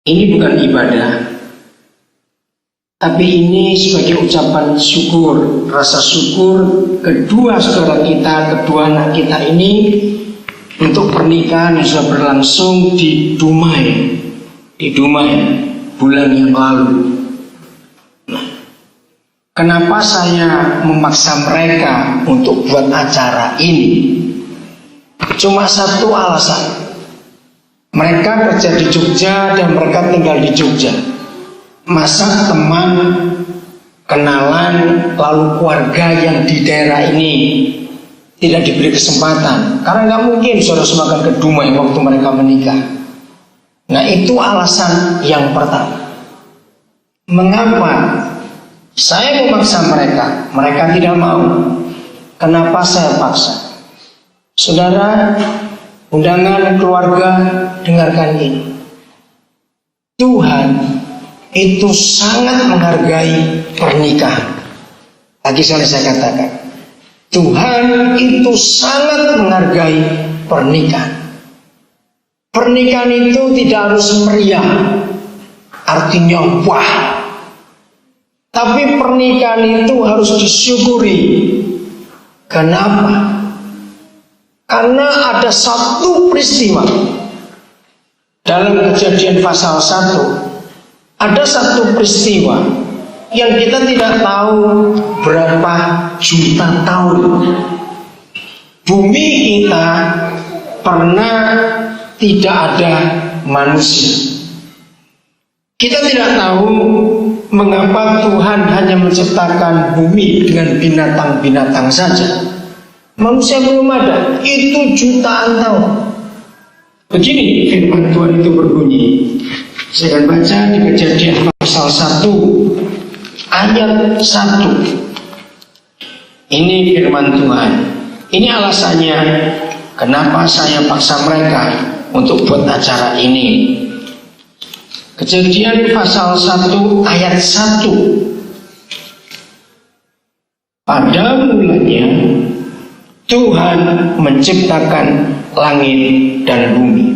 Ini bukan ibadah, tapi ini sebagai ucapan syukur, rasa syukur kedua saudara kita, kedua anak kita ini untuk pernikahan yang sudah berlangsung di Dumai bulan yang lalu. Nah, kenapa saya memaksa mereka untuk buat acara ini? Cuma satu alasan. Mereka kerja di Jogja dan mereka tinggal di Jogja. Masa teman, kenalan, lalu keluarga yang di daerah ini tidak diberi kesempatan? Karena nggak mungkin saudara semakan ke Dumai waktu mereka menikah. Nah, itu alasan yang pertama. Mengapa saya memaksa mereka? Mereka tidak mau. Kenapa saya paksa? Saudara, undangan keluarga, dengarkan ini. Tuhan itu sangat menghargai pernikahan. Lagi saya katakan, Tuhan itu sangat menghargai pernikahan. Pernikahan itu tidak harus meriah, artinya wah. Tapi pernikahan itu harus disyukuri. Kenapa? Karena ada satu peristiwa dalam Kejadian pasal 1. Ada satu peristiwa yang kita tidak tahu berapa juta tahun. Bumi kita pernah tidak ada manusia. Kita tidak tahu mengapa Tuhan hanya menciptakan bumi dengan binatang-binatang saja. Manusia belum ada, itu jutaan tahun. Begini firman Tuhan itu berbunyi. Saya akan baca di Kejadian pasal 1 ayat 1. Ini firman Tuhan. Ini alasannya kenapa saya paksa mereka untuk buat acara ini. Kejadian pasal 1 ayat 1. Pada mulanya Tuhan menciptakan langit dan bumi.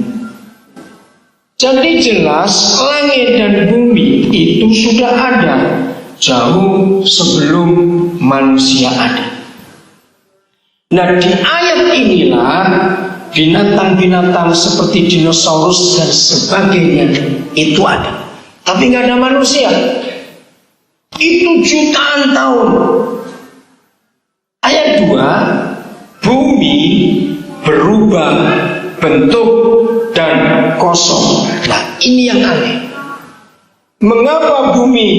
Jadi jelas langit dan bumi itu sudah ada jauh sebelum manusia ada. Nah, di ayat inilah binatang-binatang seperti dinosaurus dan sebagainya itu ada. Tapi nggak ada manusia. Itu jutaan tahun. Ayat 2, bumi berubah bentuk dan kosong. Nah, ini yang aneh. Mengapa bumi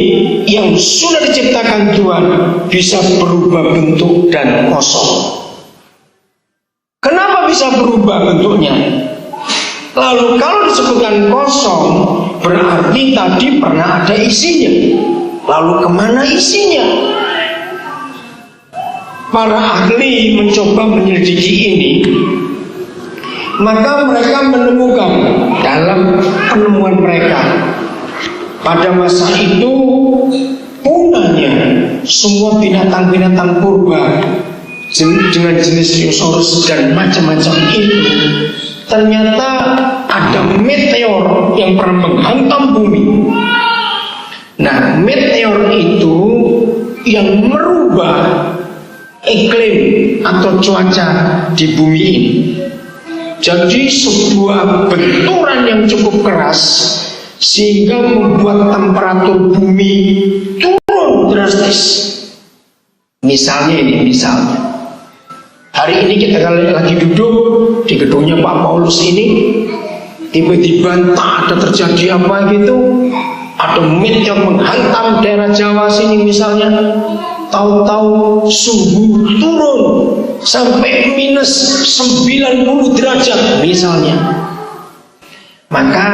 yang sudah diciptakan Tuhan bisa berubah bentuk dan kosong? Kenapa bisa berubah bentuknya? Lalu kalau disebutkan kosong, berarti tadi pernah ada isinya. Lalu kemana isinya? Para ahli mencoba menyelidiki ini, maka mereka menemukan dalam penemuan mereka pada masa itu punahnya semua binatang-binatang purba dengan jenis dinosaurus dan macam-macam itu. Ternyata ada meteor yang pernah menghantam bumi. Nah, meteor itu yang merubah iklim atau cuaca di bumi ini. Jadi sebuah benturan yang cukup keras sehingga membuat temperatur bumi turun drastis. Misalnya hari ini kita lagi duduk di gedungnya Pak Paulus ini, tiba-tiba entah ada terjadi apa gitu, ada meteor menghantam daerah Jawa sini misalnya, tahu-tahu suhu turun sampai minus 90 derajat misalnya, maka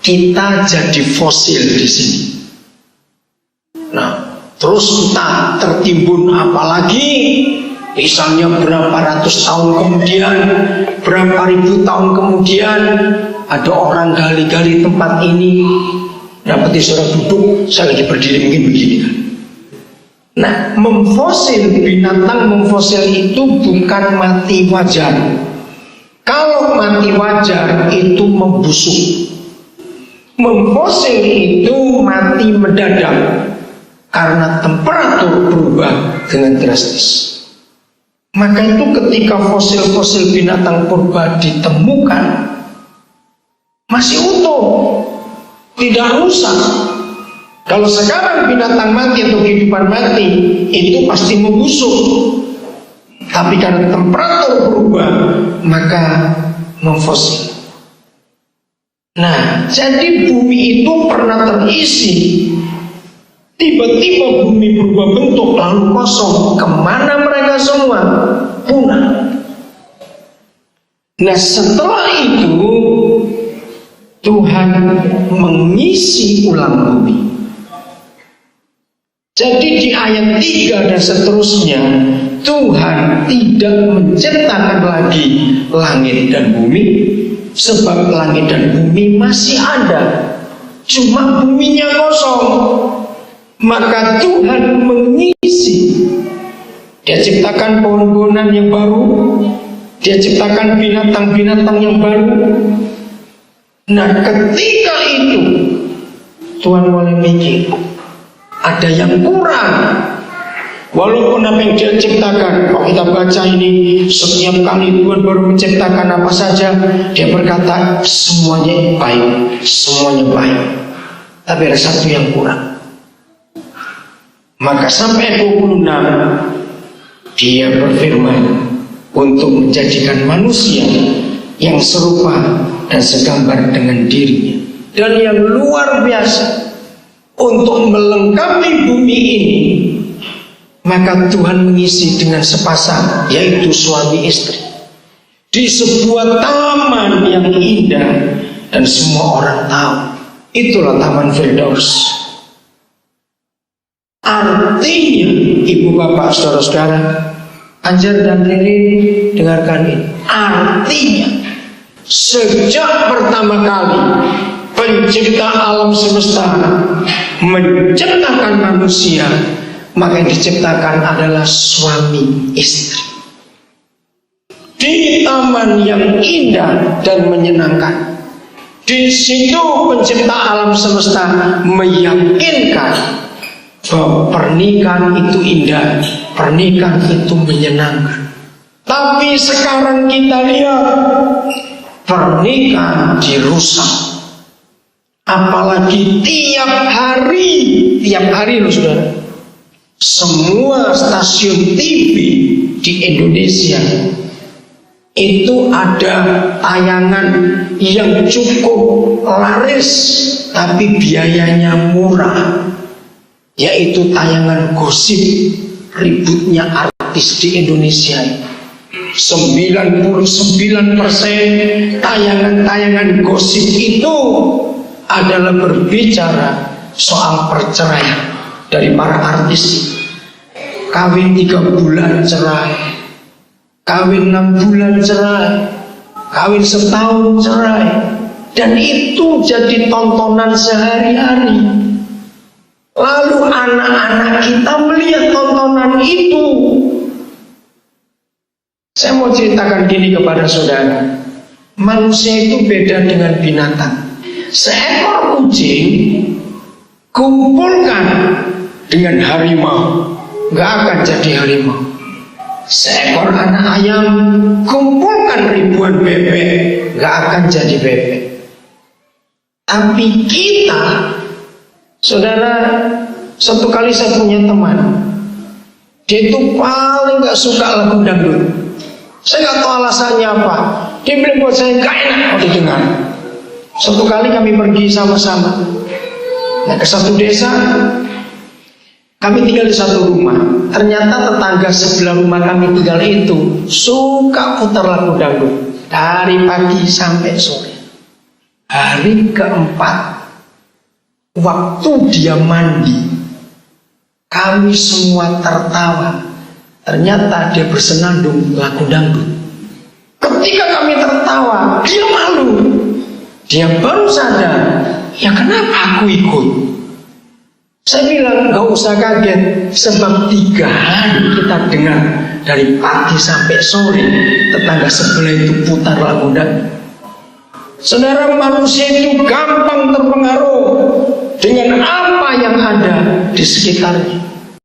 kita jadi fosil di sini. Nah, terus kita tertimbun apalagi, misalnya berapa ratus tahun kemudian, berapa ribu tahun kemudian, ada orang gali-gali tempat ini, dapati seorang duduk, saya lagi berdiri mungkin begini kan. Nah, memfosil, binatang memfosil itu bukan mati wajar. Kalau mati wajar itu membusuk. Memfosil itu mati mendadak karena temperatur berubah dengan drastis. Maka itu ketika fosil-fosil binatang purba ditemukan masih utuh, tidak rusak. Kalau sekarang binatang mati atau kehidupan mati itu pasti membusuk. Tapi karena temperatur berubah maka memfosil. Nah, jadi bumi itu pernah terisi. Tiba-tiba bumi berubah bentuk lalu kosong. Kemana mereka semua? Punah. Nah, setelah itu Tuhan mengisi ulang bumi. Jadi di ayat 3 dan seterusnya Tuhan tidak menciptakan lagi langit dan bumi, sebab langit dan bumi masih ada, cuma buminya kosong. Maka Tuhan mengisi. Dia ciptakan pohon-pohonan yang baru, Dia ciptakan binatang-binatang yang baru. Nah, ketika itu Tuhan mulai mikir, ada yang kurang. Walaupun apa yang Dia ciptakan, kalau kita baca ini, setiap kali Tuhan baru menciptakan apa saja, Dia berkata semuanya baik, semuanya baik. Tapi ada satu yang kurang. Maka sampai 26 Dia berfirman untuk menjadikan manusia yang serupa dan segambar dengan dirinya, dan yang luar biasa untuk melengkapi bumi ini. Maka Tuhan mengisi dengan sepasang, yaitu suami istri, di sebuah taman yang indah dan semua orang tahu. Itulah Taman Firdaus. Artinya, ibu bapak saudara-saudara, Anjar dan Riri, dengarkan ini. Artinya, sejak pertama kali pencipta alam semesta menciptakan manusia, maka yang diciptakan adalah suami istri. Di taman yang indah dan menyenangkan, di situ pencipta alam semesta meyakinkan bahwa pernikahan itu indah, pernikahan itu menyenangkan. Tapi sekarang kita lihat pernikahan dirusak. Apalagi tiap hari loh saudara, semua stasiun TV di Indonesia itu ada tayangan yang cukup laris tapi biayanya murah, yaitu tayangan gosip ributnya artis di Indonesia. 99% tayangan-tayangan gosip itu adalah berbicara soal perceraian dari para artis. Kawin 3 bulan cerai, kawin 6 bulan cerai, kawin setahun cerai, dan itu jadi tontonan sehari-hari. Lalu anak-anak kita melihat tontonan itu. Saya mau ceritakan gini kepada saudara, manusia itu beda dengan binatang. Seekor kucing kumpulkan dengan harimau, gak akan jadi harimau. Seekor anak ayam kumpulkan ribuan bebek, gak akan jadi bebek. Tapi kita, saudara, satu kali saya punya teman, dia itu paling gak suka lagu dangdut. Saya gak tahu alasannya apa. Dia bilang buat saya gak enak kalau didengar. Satu kali kami pergi sama-sama, nah, ke satu desa. Kami tinggal di satu rumah. Ternyata tetangga sebelah rumah kami tinggal itu suka putar lagu dangdut dari pagi sampai sore. Hari keempat, waktu dia mandi, kami semua tertawa. Ternyata dia bersenandung lagu dangdut. Ketika kami tertawa, dia malu. Dia baru sadar, ya kenapa aku ikut? Saya bilang, gak usah kaget, sebab 3 hari kita dengar dari pagi sampai sore tetangga sebelah itu putar lagu dangdut. Saudara, manusia itu gampang terpengaruh dengan apa yang ada di sekitarnya.